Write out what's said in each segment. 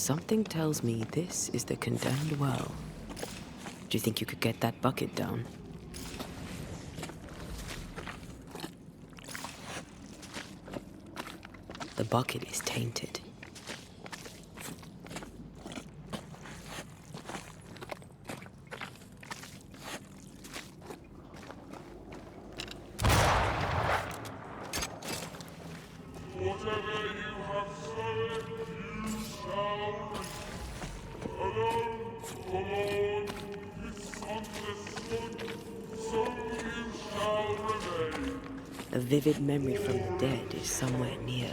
Something tells me this is the condemned well. Do you think you could get that bucket down? The bucket is tainted. A vivid memory from the dead is somewhere near.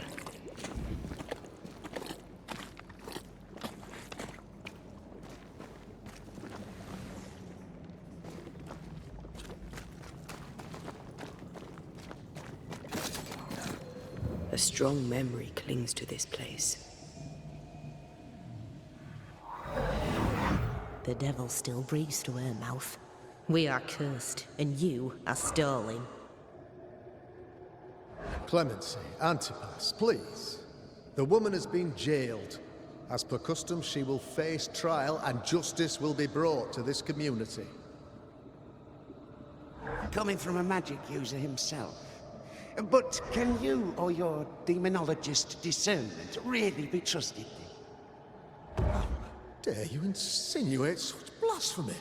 A strong memory clings to this place. The devil still breathes through her mouth. We are cursed, and you are stolen. Clemency, Antipas, please. The woman has been jailed. As per custom, she will face trial and justice will be brought to this community. Coming from a magic user himself. But can you or your demonologist discernment really be trusted? How dare you insinuate such blasphemy?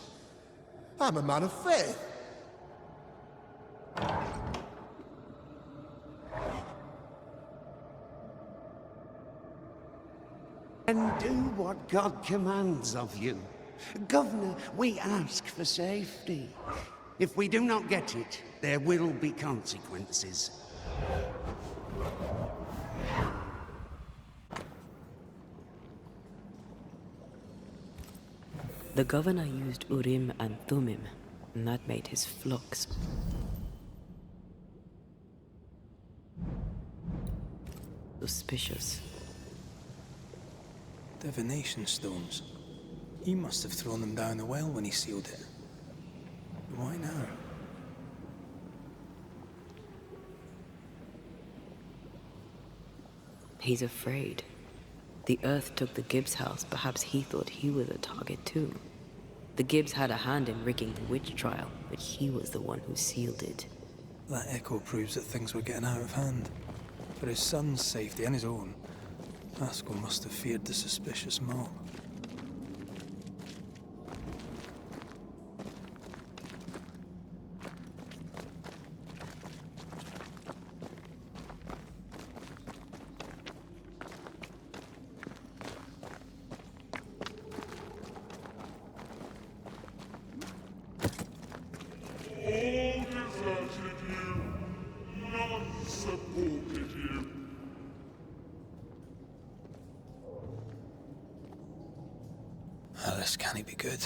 I'm a man of faith. And do what God commands of you. Governor, we ask for safety. If we do not get it, there will be consequences. The governor used Urim and Thummim, and that made his flux. Suspicious. Divination stones. He must have thrown them down the well when he sealed it. Why now? He's afraid. The Earth took the Gibbs house. Perhaps he thought he was a target too. The Gibbs had a hand in rigging the witch trial, but he was the one who sealed it. That echo proves that things were getting out of hand. For his son's safety and his own, Haskell must have feared the suspicious mob. This can't be good.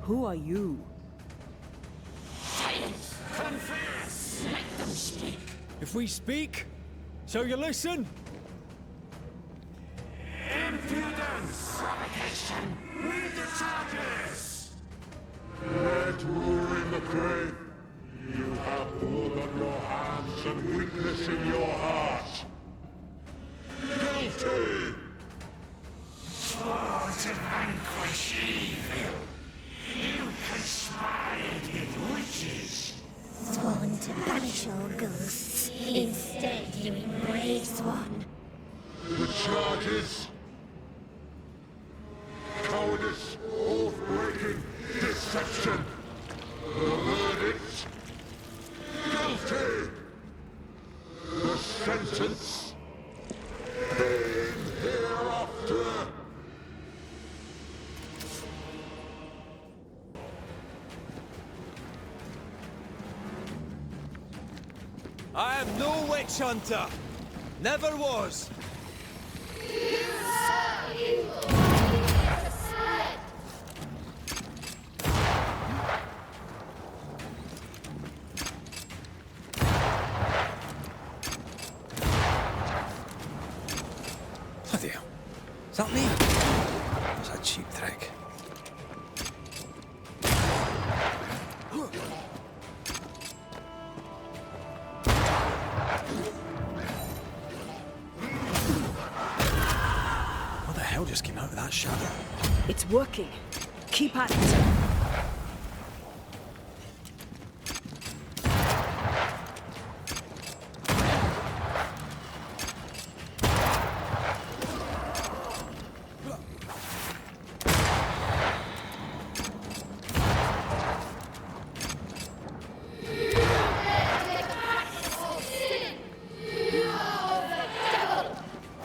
Who are you? Confess! Let them speak! If we speak, so you listen? Impudence! Provocation! Read the charges! Let Ur in the grave. You have blood on your hands and weakness in your heart. Guilty! Swore to vanquish evil. You conspired with witches. Sworn to banish all ghosts. Instead, you embrace one. The charges? Cowardice, oath-breaking, deception. The verdict? Guilty! The sentence sentence. Pain hereafter. I am no witch hunter. Never was. Bloody hell. Is that me? That's a cheap trick. What the hell just came out of that shadow? It's working. Keep at it.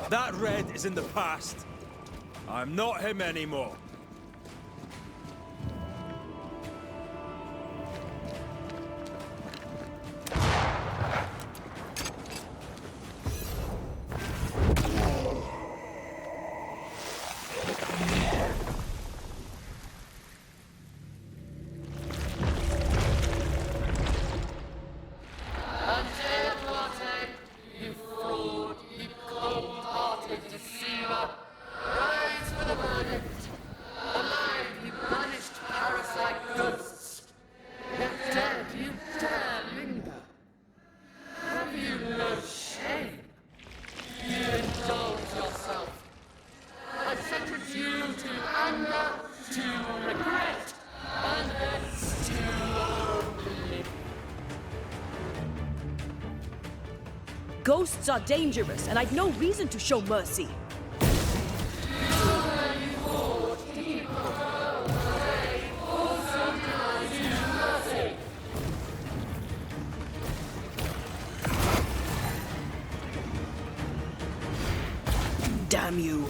That red is in the past. I'm not him anymore. Ghosts are dangerous, and I've no reason to show mercy. Damn you.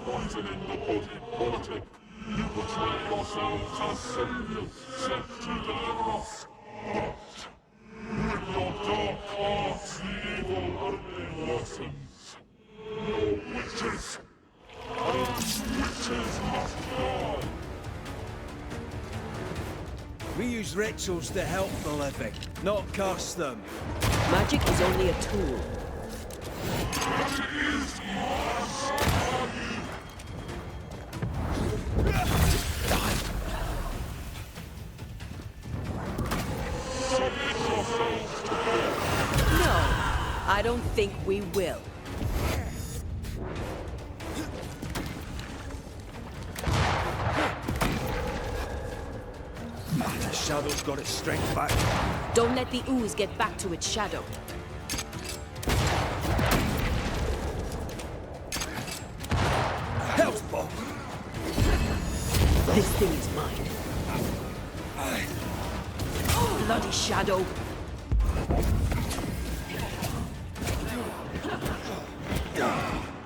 Poisoning the body politic. You betray yourselves as saviors sent to deliver us. But with your dark arts, the evil only worsens. Your witches. Those witches must die. We use rituals to help the living, not curse them. Magic is only a tool. Magic is my son. No, I don't think we will. The shadow's got its strength back. Don't let the ooze get back to its shadow. Health bomb! This thing is mine. Bloody shadow.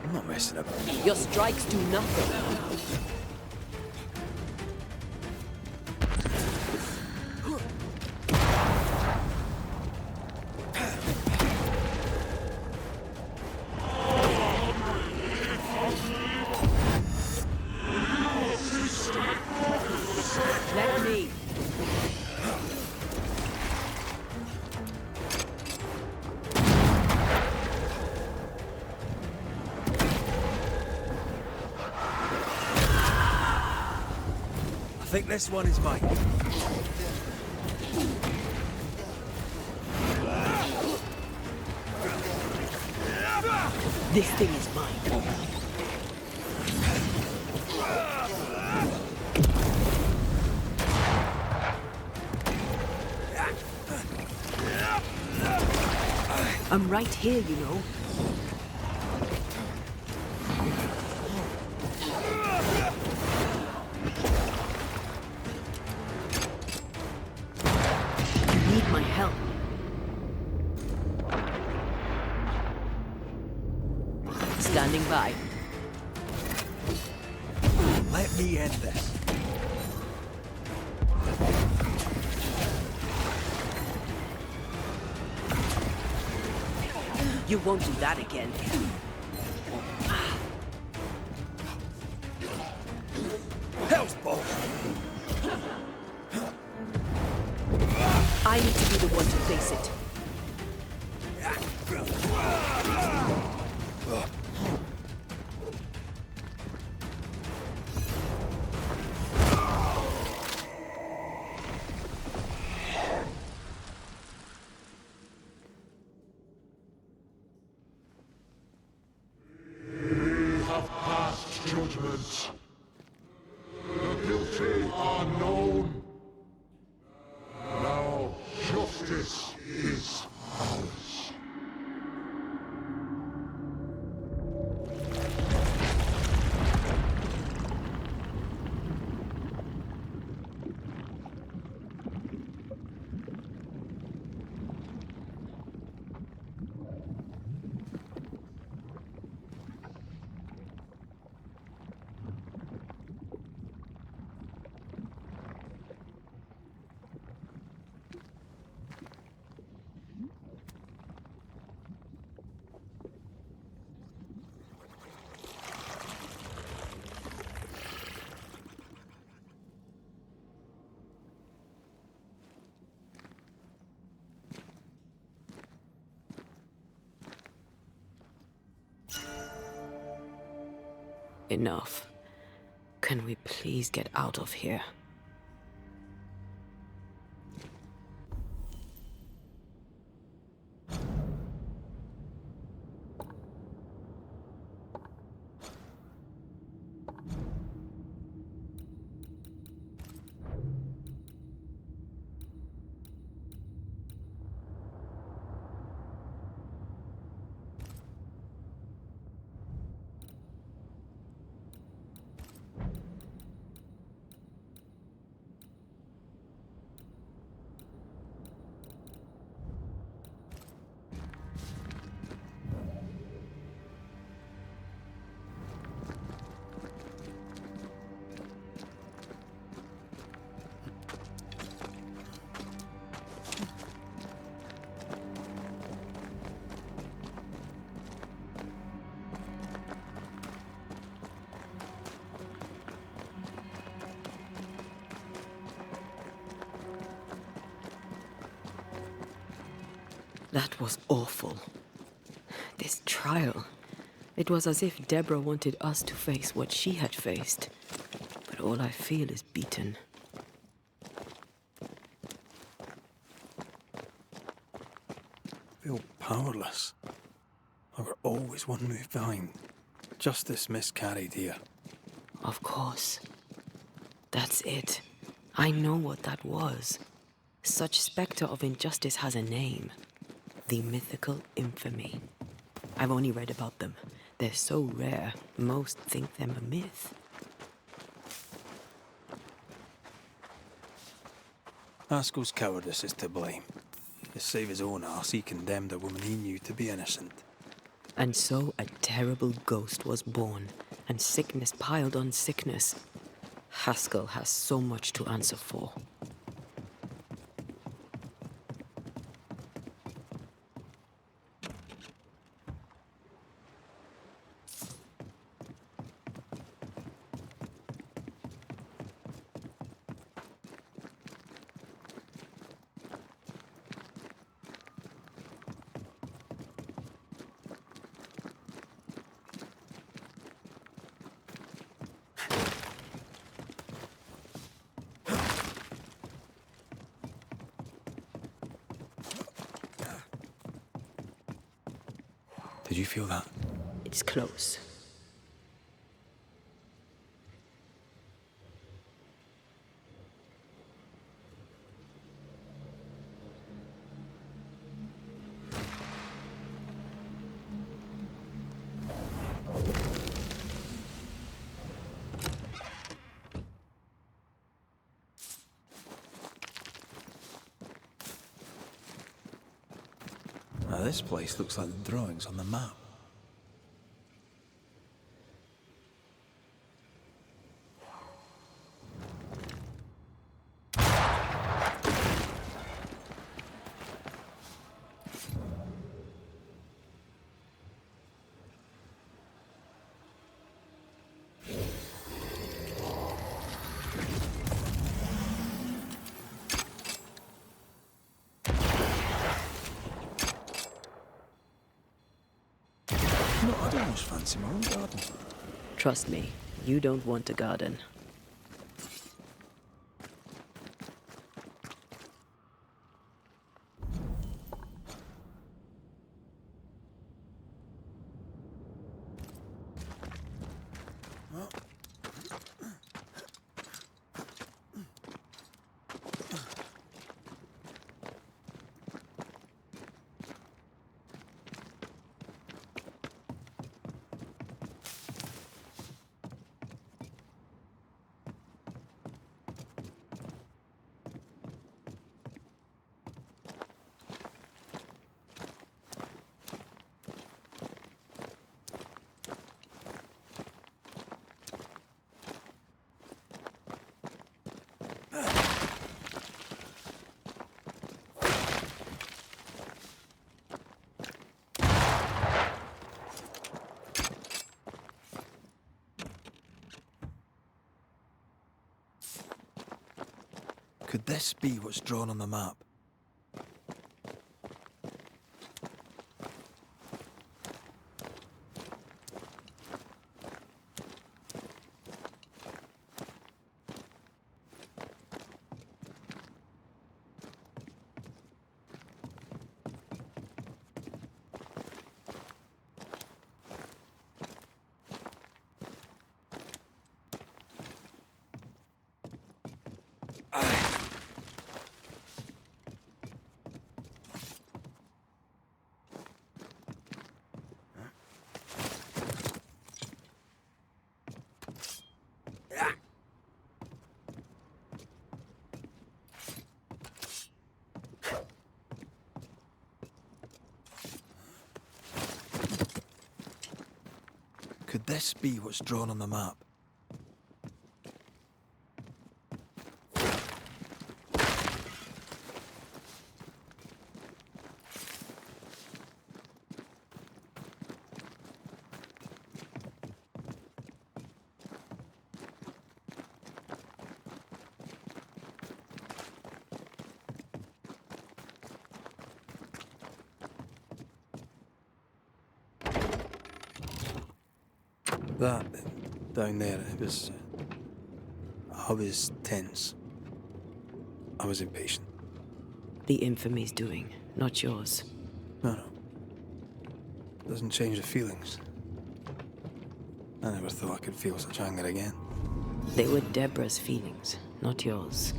I'm not messing about. Your strikes do nothing. Let me. I think this one is mine. This thing is mine. I'm right here, you know. You need my help. Standing by. Let me end this. You won't do that again. Hell's ball! I need to be the one to face it. We have passed judgment. The guilty are known. Now justice is ours. Enough. Can we please get out of here? That was awful. This trial. It was as if Deborah wanted us to face what she had faced. But all I feel is beaten. I feel powerless. I were always one move behind. Justice miscarried here. Of course. That's it. I know what that was. Such spectre of injustice has a name. The mythical infamy. I've only read about them. They're so rare, most think them a myth. Haskell's cowardice is to blame. To save his own arse, he condemned a woman he knew to be innocent. And so a terrible ghost was born, and sickness piled on sickness. Haskell has so much to answer for. Did you feel that? It's close. Now this place looks like the drawings on the map. No, I'd almost fancy my own garden. Trust me, you don't want a garden. Could this be what's drawn on the map? Could this be what's drawn on the map? That down there, I was tense. I was impatient. The infamy's doing, not yours. No. Doesn't change the feelings. I never thought I could feel such anger again. They were Deborah's feelings, not yours.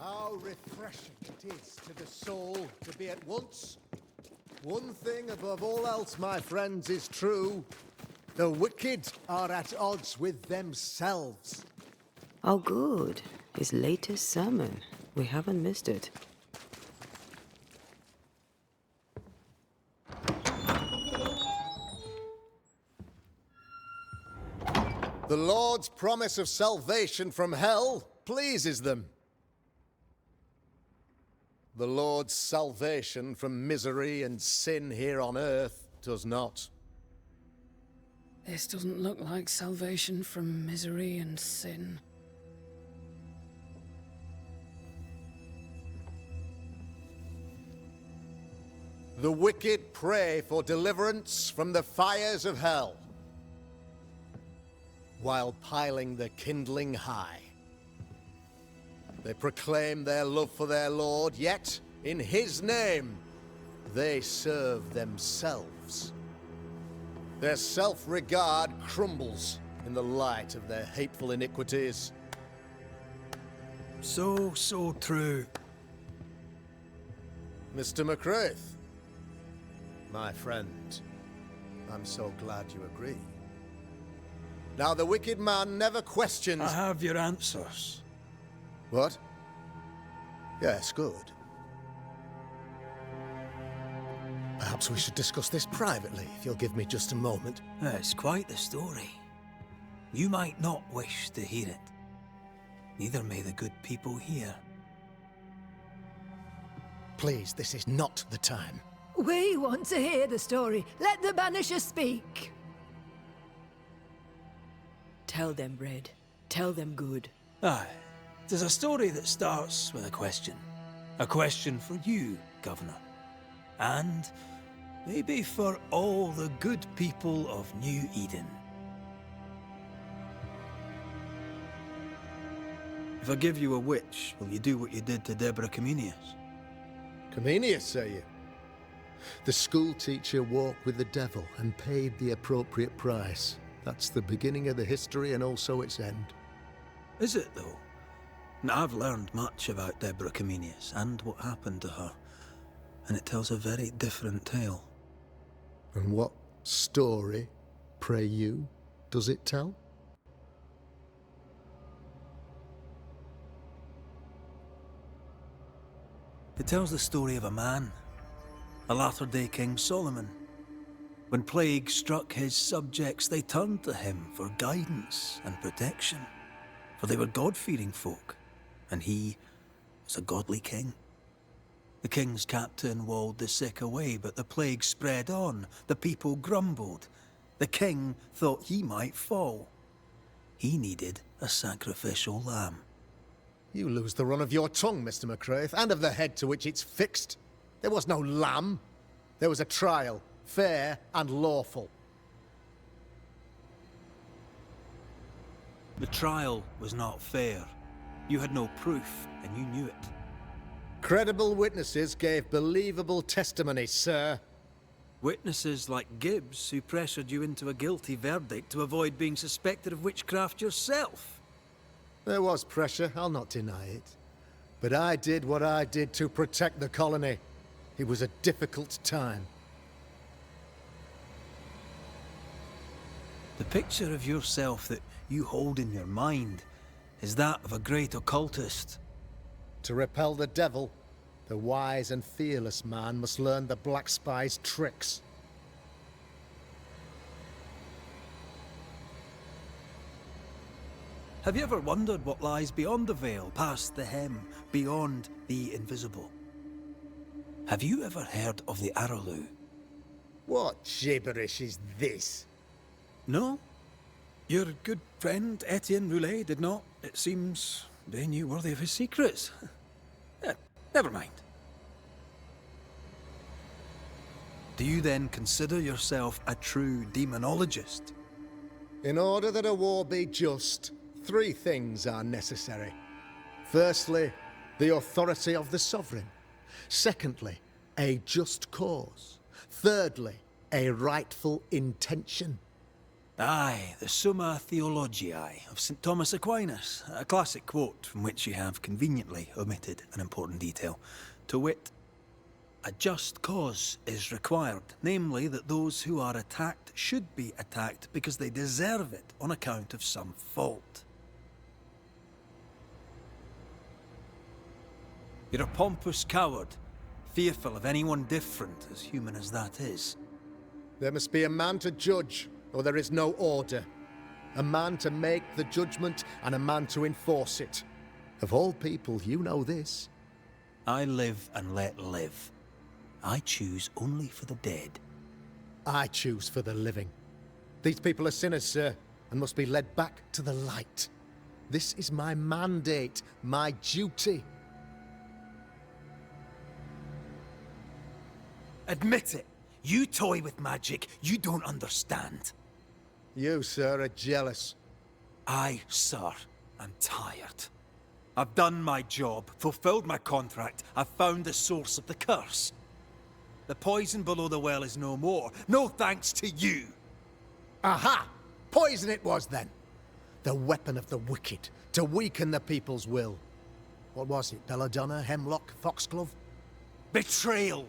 How refreshing it is to the soul to be at once. One thing above all else, my friends, is true. The wicked are at odds with themselves. Oh, good. His latest sermon. We haven't missed it. The Lord's promise of salvation from hell pleases them. The Lord's salvation from misery and sin here on earth does not. This doesn't look like salvation from misery and sin. The wicked pray for deliverance from the fires of hell. while piling the kindling high. They proclaim their love for their lord, yet, in his name, they serve themselves. Their self-regard crumbles in the light of their hateful iniquities. So true. Mr. McCraith, my friend, I'm so glad you agree. Now, the wicked man never questions— I have your answers. What? Yes, good. Perhaps we should discuss this privately, if you'll give me just a moment. It's quite the story. You might not wish to hear it. Neither may the good people hear. Please, this is not the time. We want to hear the story. Let the Banisher speak. Tell them, Red. Tell them good. Aye. There's a story that starts with a question. A question for you, Governor. And maybe for all the good people of New Eden. If I give you a witch, will you do what you did to Deborah Comenius? Comenius, say you? The school teacher walked with the devil and paid the appropriate price. That's the beginning of the history and also its end. Is it, though? Now, I've learned much about Deborah Comenius and what happened to her, and it tells a very different tale. And what story, pray you, does it tell? It tells the story of a man, a latter-day King Solomon. When plague struck his subjects, they turned to him for guidance and protection, for they were God-fearing folk, and he was a godly king. The king's captain walled the sick away, but the plague spread on. The people grumbled. The king thought he might fall. He needed a sacrificial lamb. You lose the run of your tongue, Mr. McCraith, and of the head to which it's fixed. There was no lamb. There was a trial, fair and lawful. The trial was not fair. You had no proof, and you knew it. Credible witnesses gave believable testimony, sir. Witnesses like Gibbs, who pressured you into a guilty verdict to avoid being suspected of witchcraft yourself. There was pressure, I'll not deny it. But I did what I did to protect the colony. It was a difficult time. The picture of yourself that you hold in your mind is that of a great occultist. To repel the devil, the wise and fearless man must learn the Black Spy's tricks. Have you ever wondered what lies beyond the veil, past the hem, beyond the invisible? Have you ever heard of the Araloo? What gibberish is this? No? Your good friend Etienne Roulet did not, it seems, deign you worthy of his secrets. Never mind. Do you then consider yourself a true demonologist? In order that a war be just, 3 things are necessary. Firstly, the authority of the sovereign. Secondly, a just cause. Thirdly, a rightful intention. Aye, the Summa Theologiae of St. Thomas Aquinas, a classic quote from which you have conveniently omitted an important detail. To wit, a just cause is required, namely that those who are attacked should be attacked because they deserve it on account of some fault. You're a pompous coward, fearful of anyone different, as human as that is. There must be a man to judge, or there is no order. A man to make the judgment, and a man to enforce it. Of all people, you know this. I live and let live. I choose only for the dead. I choose for the living. These people are sinners, sir, and must be led back to the light. This is my mandate, my duty. Admit it. You toy with magic you don't understand. You, sir, are jealous. I, sir, am tired. I've done my job, fulfilled my contract, I've found the source of the curse. The poison below the well is no more, no thanks to you. Aha! Poison it was then. The weapon of the wicked, to weaken the people's will. What was it, belladonna, hemlock, foxglove? Betrayal.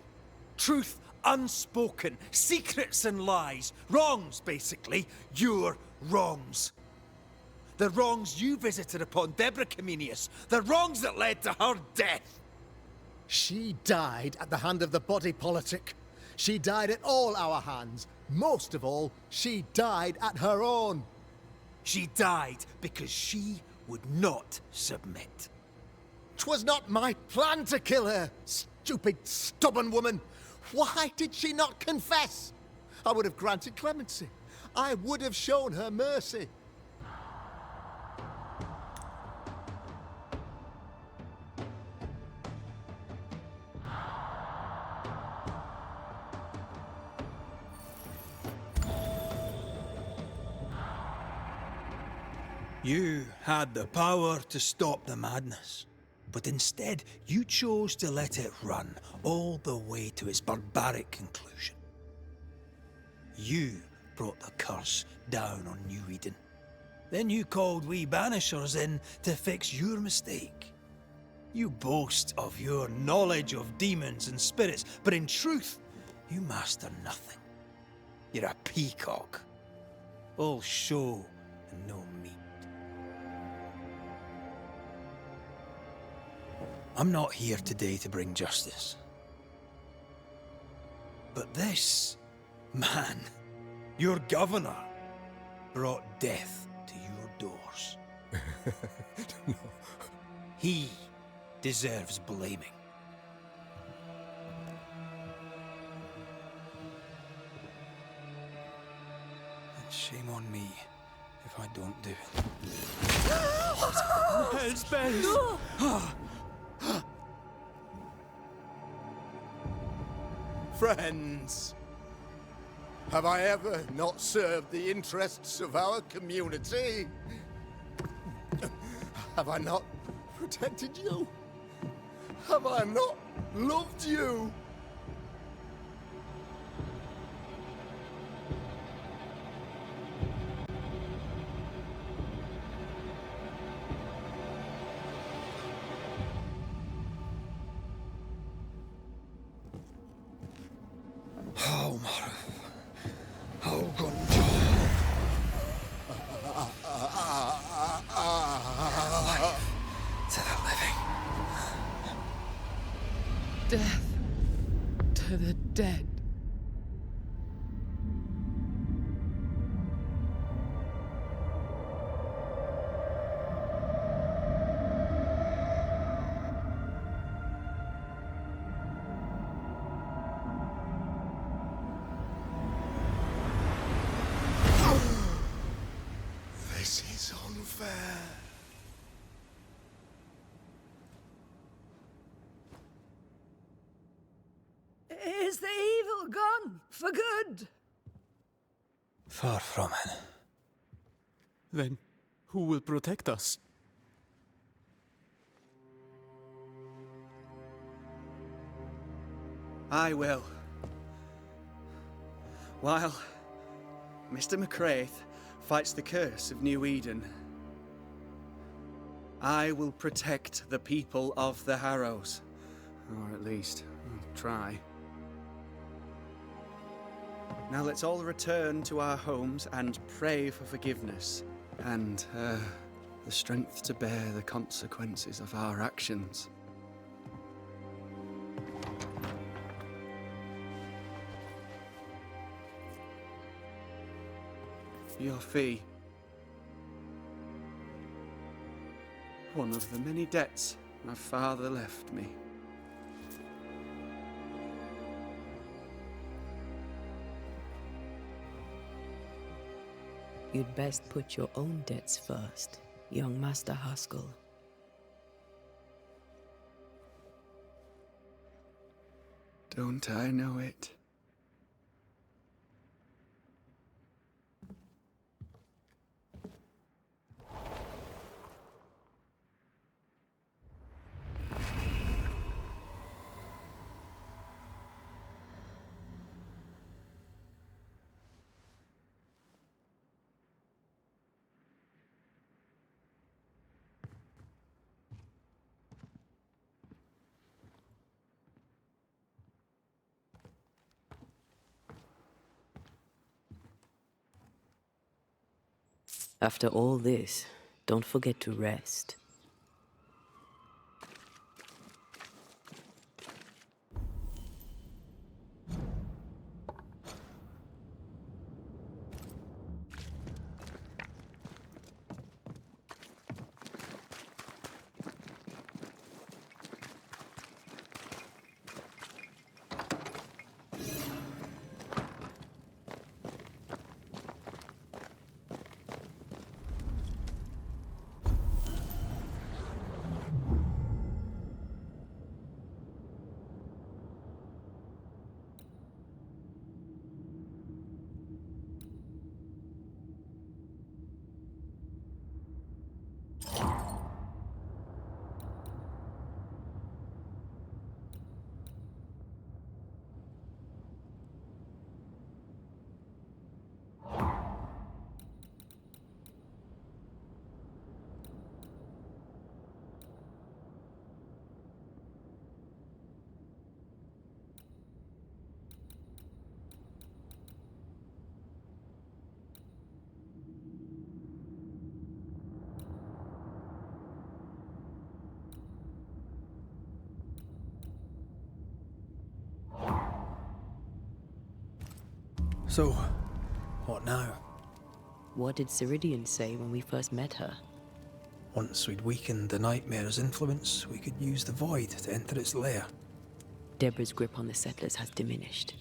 Truth unspoken. Secrets and lies. Wrongs, basically. Your wrongs. The wrongs you visited upon Deborah Comenius. The wrongs that led to her death. She died at the hand of the body politic. She died at all our hands. Most of all, she died at her own. She died because she would not submit. 'Twas not my plan to kill her, stupid, stubborn woman. Why did she not confess? I would have granted clemency. I would have shown her mercy. You had the power to stop the madness, but instead you chose to let it run all the way to its barbaric conclusion. You brought the curse down on New Eden. Then you called we Banishers in to fix your mistake. You boast of your knowledge of demons and spirits, but in truth, you master nothing. You're a peacock. All show and no meat. I'm not here today to bring justice. But this man, your governor, brought death to your doors. No. He deserves blaming. And shame on me if I don't do it. Hell's bells! Friends, have I ever not served the interests of our community? Have I not protected you? Have I not loved you? Death to the dead. This is unfair. Is the evil gone for good? Far from it. Then who will protect us? I will. While Mr. McCraith fights the curse of New Eden, I will protect the people of the Harrows. Or at least, try. Now let's all return to our homes and pray for forgiveness and the strength to bear the consequences of our actions. Your fee. One of the many debts my father left me. You'd best put your own debts first, young Master Haskell. Don't I know it? After all this, don't forget to rest. So, what now? What did Ceridian say when we first met her? Once we'd weakened the Nightmare's influence, we could use the Void to enter its lair. Deborah's grip on the settlers has diminished.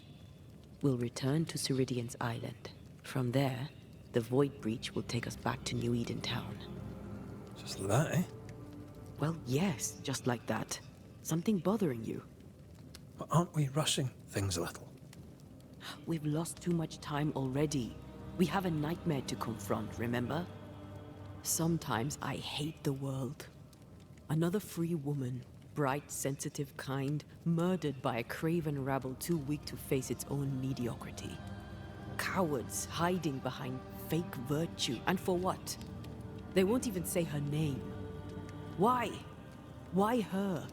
We'll return to Ceridian's island. From there, the Void Breach will take us back to New Eden Town. Just like that, eh? Well, yes, just like that. Something bothering you. But aren't we rushing things a little? We've lost too much time already. We have a nightmare to confront, remember? Sometimes I hate the world. Another free woman, bright, sensitive, kind, murdered by a craven rabble too weak to face its own mediocrity. Cowards hiding behind fake virtue. And for what? They won't even say her name. Why? Why her?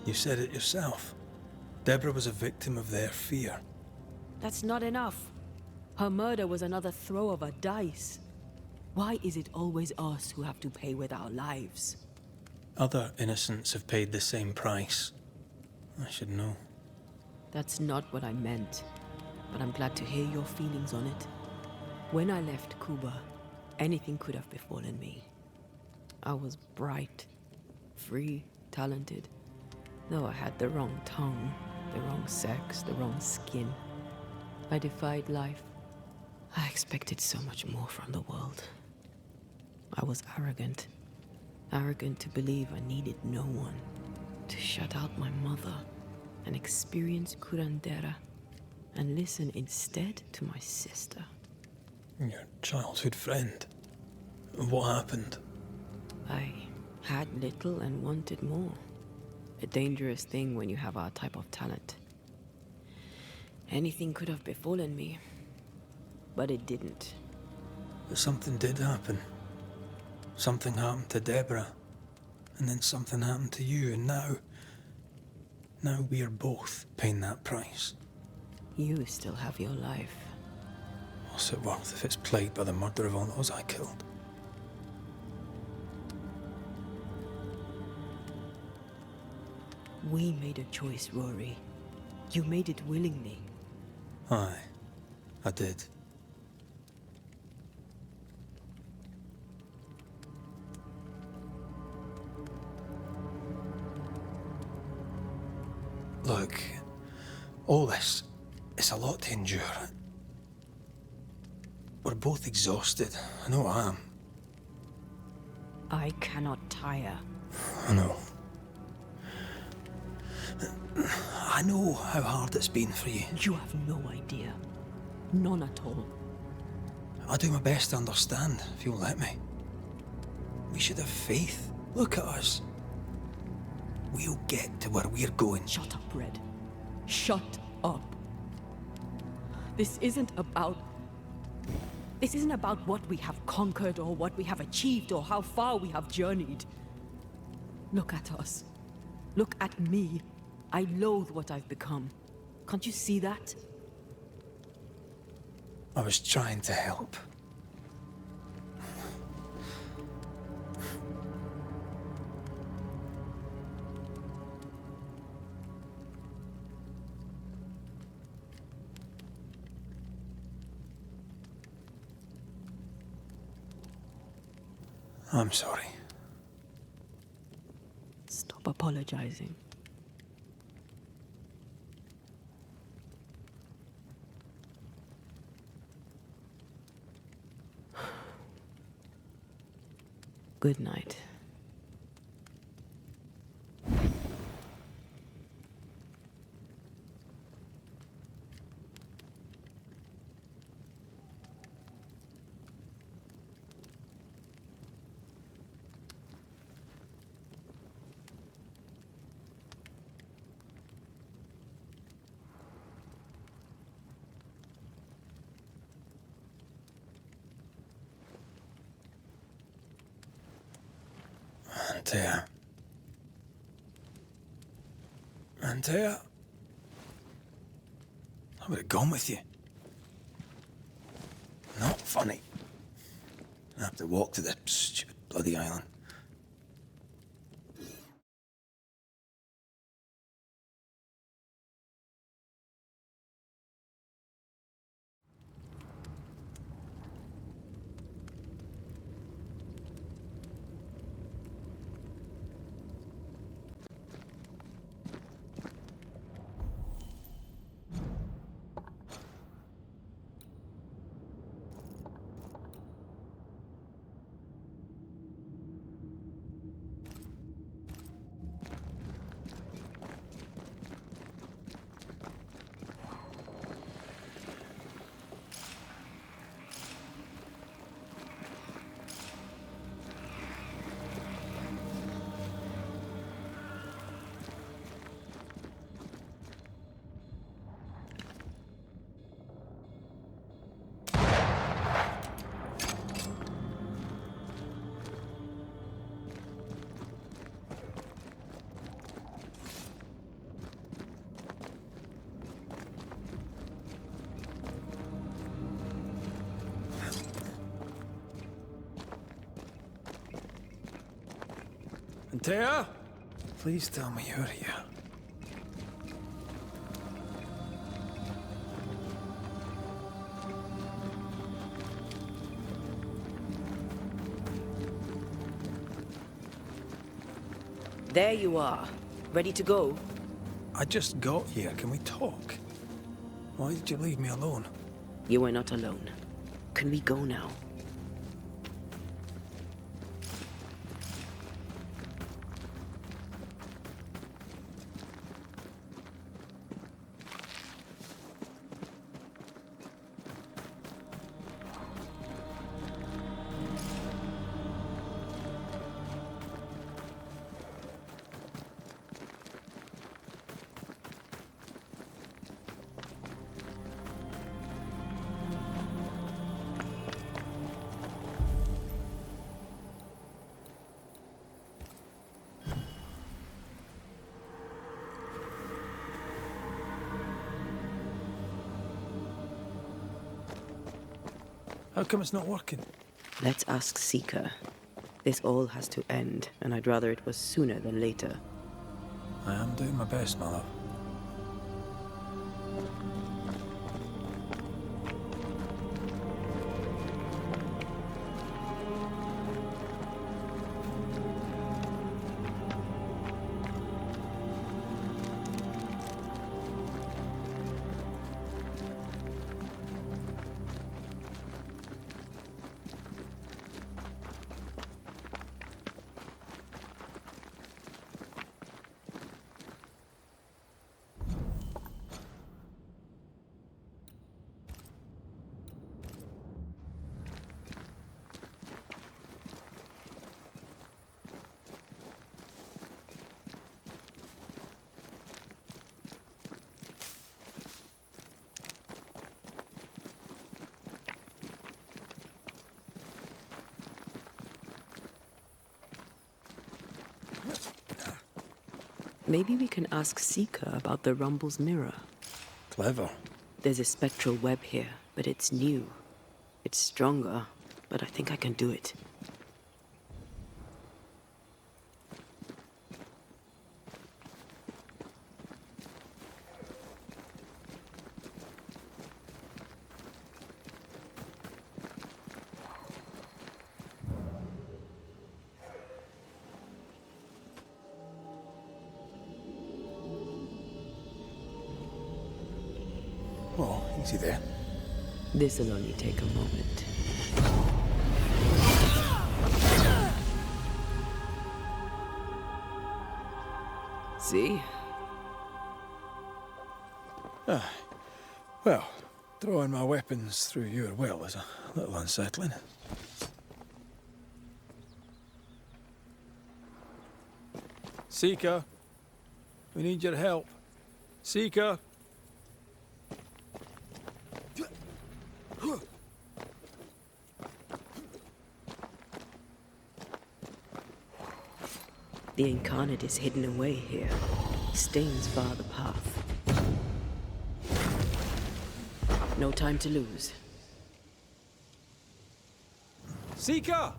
You said it yourself. Deborah was a victim of their fear. That's not enough. Her murder was another throw of a dice. Why is it always us who have to pay with our lives? Other innocents have paid the same price. I should know. That's not what I meant, but I'm glad to hear your feelings on it. When I left Cuba, anything could have befallen me. I was bright, free, talented. Though I had the wrong tongue, the wrong sex, the wrong skin. I defied life. I expected so much more from the world. I was arrogant. Arrogant to believe I needed no one. To shut out my mother and experience curandera. And listen instead to my sister. Your childhood friend. What happened? I had little and wanted more. A dangerous thing when you have our type of talent. Anything could have befallen me, but it didn't. But something did happen. Something happened to Deborah, and then something happened to you, and now we are both paying that price. You still have your life. What's it worth if it's plagued by the murder of all those I killed? We made a choice, Rory. You made it willingly. Aye, I did. Look, all this, it's a lot to endure. We're both exhausted. I know I am. I cannot tire. I know. I know how hard it's been for you. You have no idea. None at all. I'll do my best to understand, if you'll let me. We should have faith. Look at us. We'll get to where we're going. Shut up, Red. Shut up. This isn't about what we have conquered or what we have achieved or how far we have journeyed. Look at us. Look at me. I loathe what I've become. Can't you see that? I was trying to help. I'm sorry. Stop apologizing. Good night. Antea. I would have gone with you. Not funny. I have to walk to this stupid bloody island. Antea? Please tell me you're here. There you are. Ready to go? I just got here. Can we talk? Why did you leave me alone? You were not alone. Can we go now? How come it's not working? Let's ask Seeker. This all has to end, and I'd rather it was sooner than later. I am doing my best, my love. Maybe we can ask Seeker about the Rumble's mirror. Clever. There's a spectral web here. but it's new. It's stronger, but I think I can do it. Oh, easy there. This'll only take a moment. See? Ah, well, throwing my weapons through your will is a little unsettling. Seeker, we need your help. Seeker! The incarnate is hidden away here. Stains bar the path. No time to lose. Seeker!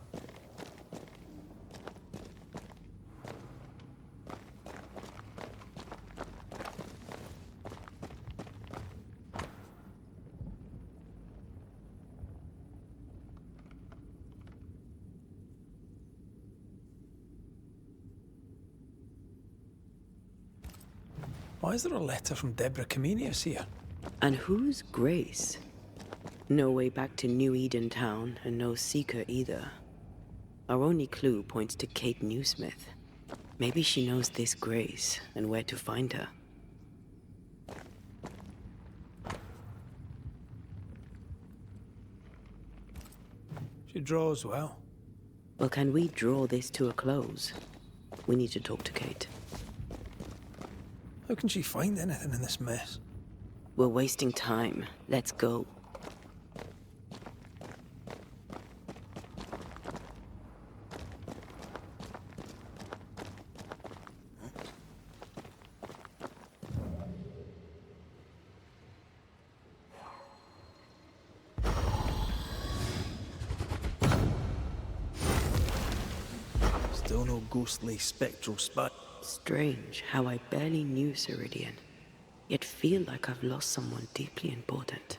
Why is there a letter from Deborah Comenius here? And who's Grace? No way back to New Eden Town, and no Seeker either. Our only clue points to Kate Newsmith. Maybe she knows this Grace, and where to find her. She draws well. Well, can we draw this to a close? We need to talk to Kate. How can she find anything in this mess? We're wasting time. Let's go. Still no ghostly, spectral spot. Strange how I barely knew Ceridian, yet feel like I've lost someone deeply important.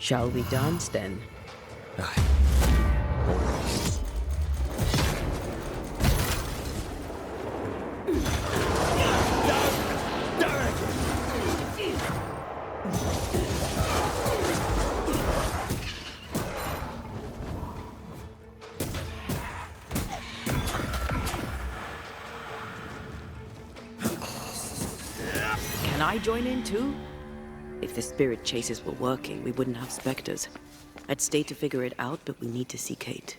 Shall we dance then? Aye. Can I join in too? If the spirit chases were working, we wouldn't have specters. I'd stay to figure it out, but we need to see Kate.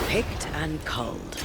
Picked and culled.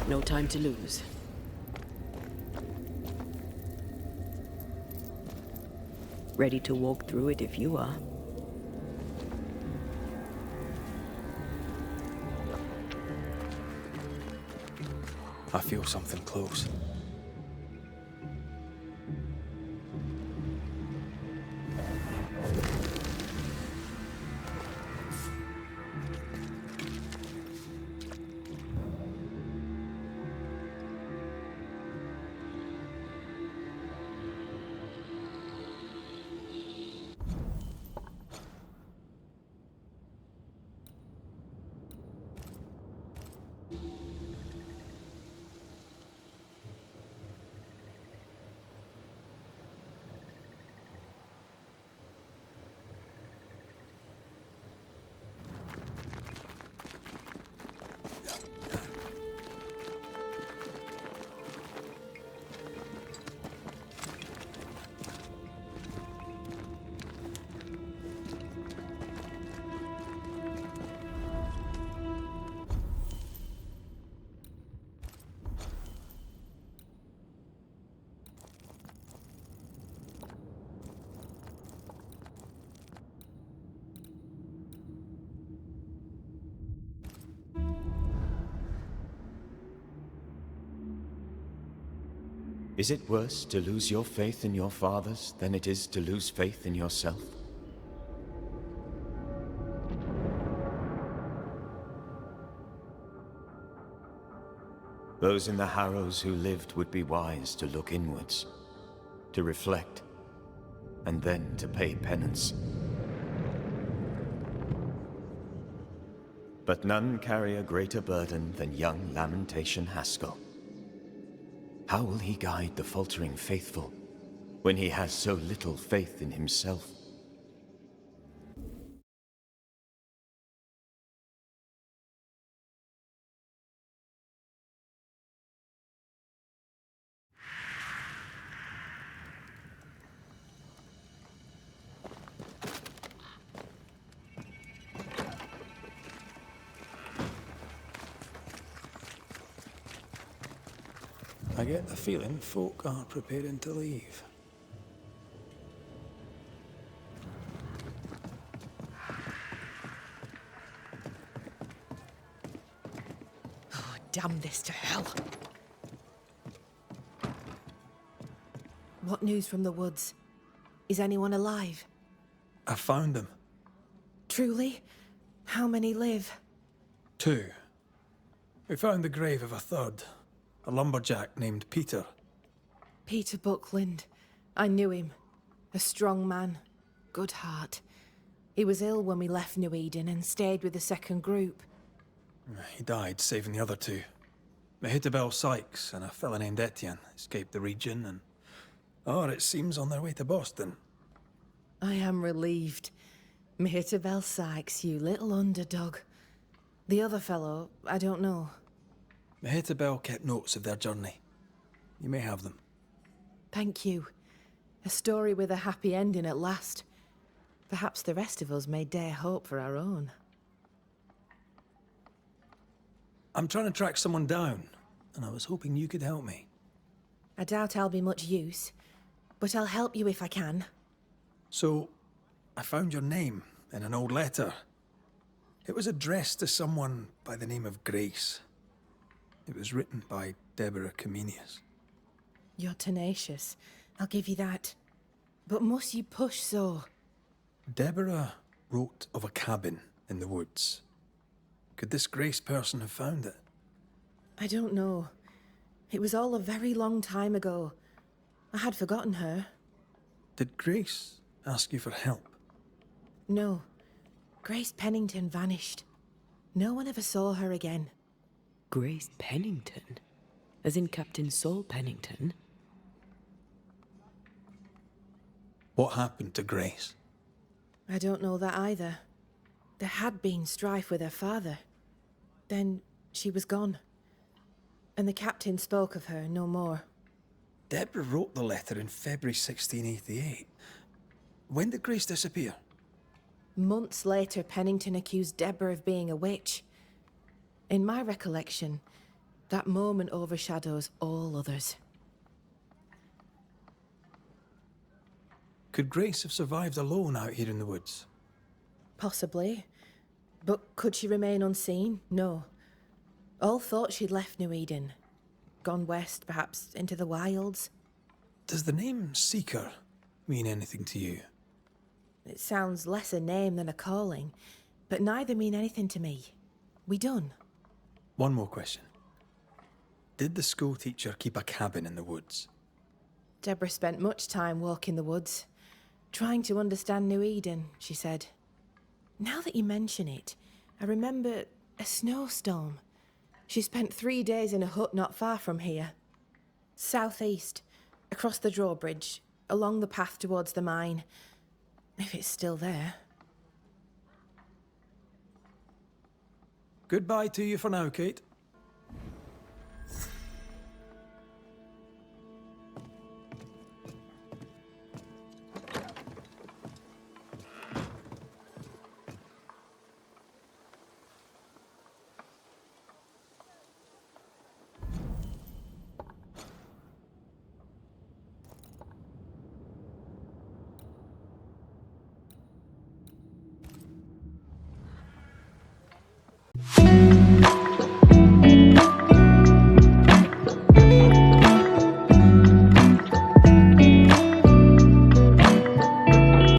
No time to lose. Ready to walk through it if you are. I feel something close. Is it worse to lose your faith in your fathers than it is to lose faith in yourself? Those in the Harrows who lived would be wise to look inwards, to reflect, and then to pay penance. But none carry a greater burden than young Lamentation Haskell. How will he guide the faltering faithful when he has so little faith in himself? I get the feeling folk are preparing to leave. Oh, damn this to hell. What news from the woods? Is anyone alive? I found them. Truly? How many live? 2. We found the grave of a third. A lumberjack named Peter. Peter Buckland. I knew him. A strong man. Good heart. He was ill when we left New Eden and stayed with the second group. He died saving the other 2. Mehitabel Sykes and a fella named Etienne escaped the region and... it seems on their way to Boston. I am relieved. Mehitabel Sykes, you little underdog. The other fellow, I don't know. Mehitabel kept notes of their journey. You may have them. Thank you. A story with a happy ending at last. Perhaps the rest of us may dare hope for our own. I'm trying to track someone down, and I was hoping you could help me. I doubt I'll be much use, but I'll help you if I can. So, I found your name in an old letter. It was addressed to someone by the name of Grace. It was written by Deborah Comenius. You're tenacious, I'll give you that. But must you push so? Deborah wrote of a cabin in the woods. Could this Grace person have found it? I don't know. It was all a very long time ago. I had forgotten her. Did Grace ask you for help? No. Grace Pennington vanished. No one ever saw her again. Grace Pennington? As in Captain Saul Pennington? What happened to Grace? I don't know that either. There had been strife with her father. Then she was gone. And the captain spoke of her no more. Deborah wrote the letter in February 1688. When did Grace disappear? Months later, Pennington accused Deborah of being a witch. In my recollection, that moment overshadows all others. Could Grace have survived alone out here in the woods? Possibly. But could she remain unseen? No. All thought she'd left New Eden. Gone west, perhaps into the wilds. Does the name Seeker mean anything to you? It sounds less a name than a calling, but neither mean anything to me. We done. One more question. Did the school teacher keep a cabin in the woods? Deborah spent much time walking the woods, trying to understand New Eden, she said. Now that you mention it, I remember a snowstorm. She spent 3 days in a hut not far from here. Southeast, across the drawbridge, along the path towards the mine. If it's still there. Goodbye to you for now, Kate.